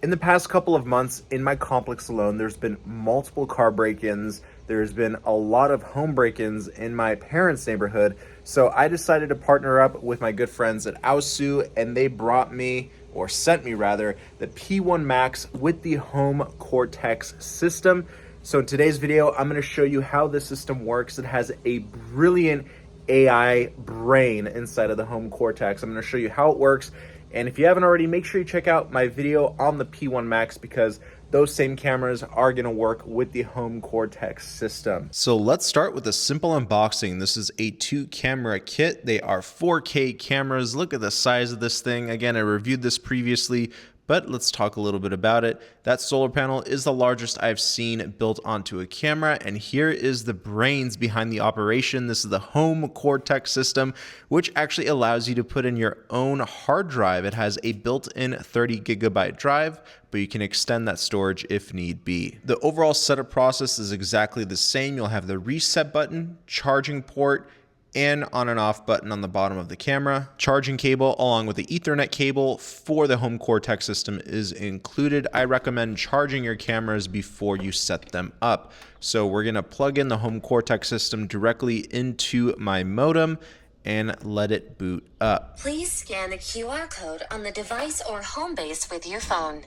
In the past couple of months in my complex alone, there's been multiple car break-ins. There's been a lot of home break-ins in my parents' neighborhood. So I decided to partner up with my good friends at aosu, and they brought me, or sent me rather, the P1 Max with the home Cortex system. So in today's video, I'm going to show you how this system works. It has a brilliant AI brain inside of the home Cortex. I'm going to show you how it works. And if you haven't already, make sure you check out my video on the P1 Max because those same cameras are going to work with the home Cortex system. So let's start with a simple unboxing. This is a 2-camera kit. They are 4K cameras. Look at the size of this thing. Again, I reviewed this previously, but let's talk a little bit about it. That solar panel is the largest I've seen built onto a camera, and here is the brains behind the operation. This is the home Cortex system, which actually allows you to put in your own hard drive. It has a built-in 30 GB drive, but you can extend that storage if need be. The overall setup process is exactly the same. You'll have the reset button, charging port, and on and off button on the bottom of the camera. Charging cable along with the Ethernet cable for the home Cortex system is included. I recommend charging your cameras before you set them up. So we're gonna plug in the home Cortex system directly into my modem and let it boot up. Please scan the QR code on the device or home base with your phone.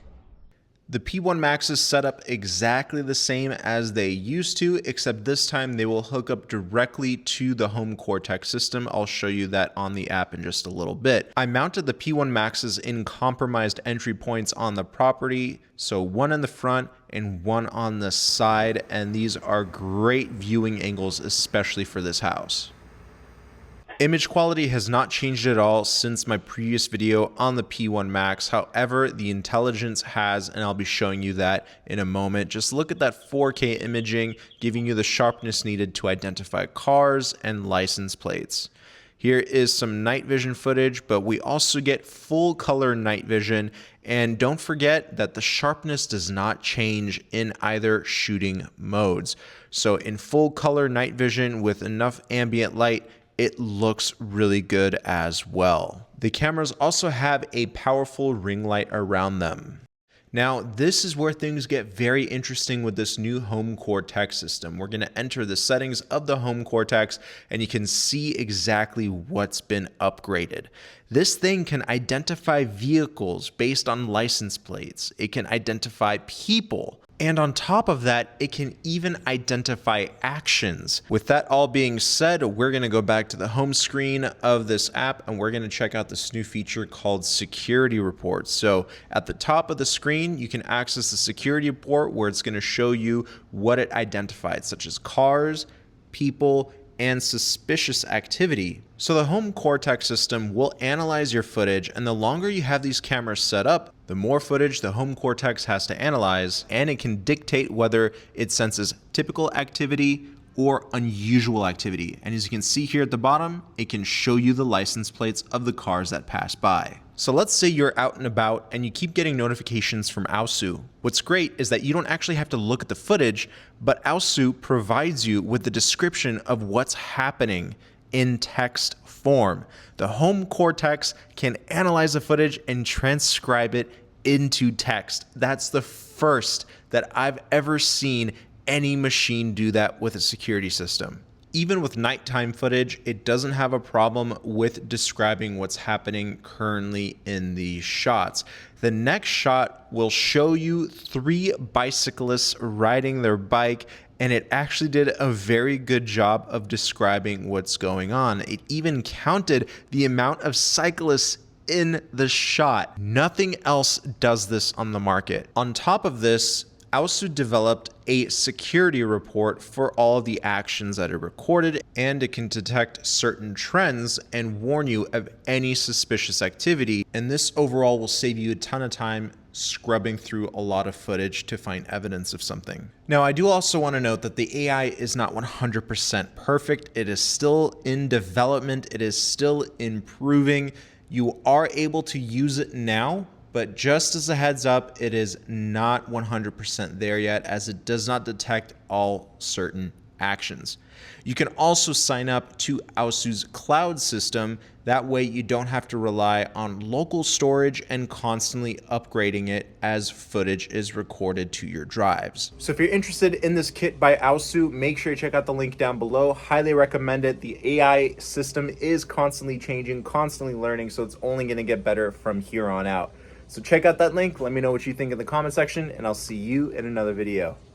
The P1 Max is set up exactly the same as they used to, except this time they will hook up directly to the home Cortex system. I'll show you that on the app in just a little bit. I mounted the P1 Maxes in compromised entry points on the property, so one in the front and one on the side, and these are great viewing angles, especially for this house. Image quality has not changed at all since my previous video on the P1 Max. However, the intelligence has, and I'll be showing you that in a moment. Just look at that 4K imaging, giving you the sharpness needed to identify cars and license plates. Here is some night vision footage, but we also get full color night vision. And don't forget that the sharpness does not change in either shooting modes. So in full color night vision with enough ambient light, it looks really good as well. The cameras also have a powerful ring light around them. Now, this is where things get very interesting with this new home Cortex system. We're going to enter the settings of the home Cortex, and you can see exactly what's been upgraded. This thing can identify vehicles based on license plates. It can identify people. And on top of that, it can even identify actions. With that all being said, we're gonna go back to the home screen of this app and we're gonna check out this new feature called security reports. So at the top of the screen, you can access the security report where it's gonna show you what it identified, such as cars, people, and suspicious activity. So the home Cortex system will analyze your footage, and the longer you have these cameras set up, the more footage the home Cortex has to analyze, and it can dictate whether it senses typical activity or unusual activity. And as you can see here at the bottom, it can show you the license plates of the cars that pass by. So let's say you're out and about and you keep getting notifications from aosu. What's great is that you don't actually have to look at the footage, but aosu provides you with the description of what's happening in text form. The home Cortex can analyze the footage and transcribe it into text. That's the first that I've ever seen any machine do that with a security system. Even with nighttime footage, it doesn't have a problem with describing what's happening currently in these shots. The next shot will show you 3 bicyclists riding their bike, and it actually did a very good job of describing what's going on. It even counted the amount of cyclists in the shot. Nothing else does this on the market. On top of this, aosu developed a security report for all of the actions that are recorded, and it can detect certain trends and warn you of any suspicious activity. And this overall will save you a ton of time scrubbing through a lot of footage to find evidence of something. Now, I do also want to note that the AI is not 100% perfect. It is still in development. It is still improving. You are able to use it now, but just as a heads up, it is not 100% there yet, as it does not detect all certain actions. You can also sign up to aosu's cloud system. That way you don't have to rely on local storage and constantly upgrading it as footage is recorded to your drives. So if you're interested in this kit by aosu, make sure you check out the link down below. Highly recommend it. The AI system is constantly changing, constantly learning, so it's only going to get better from here on out. So check out that link. Let me know what you think in the comment section, and I'll see you in another video.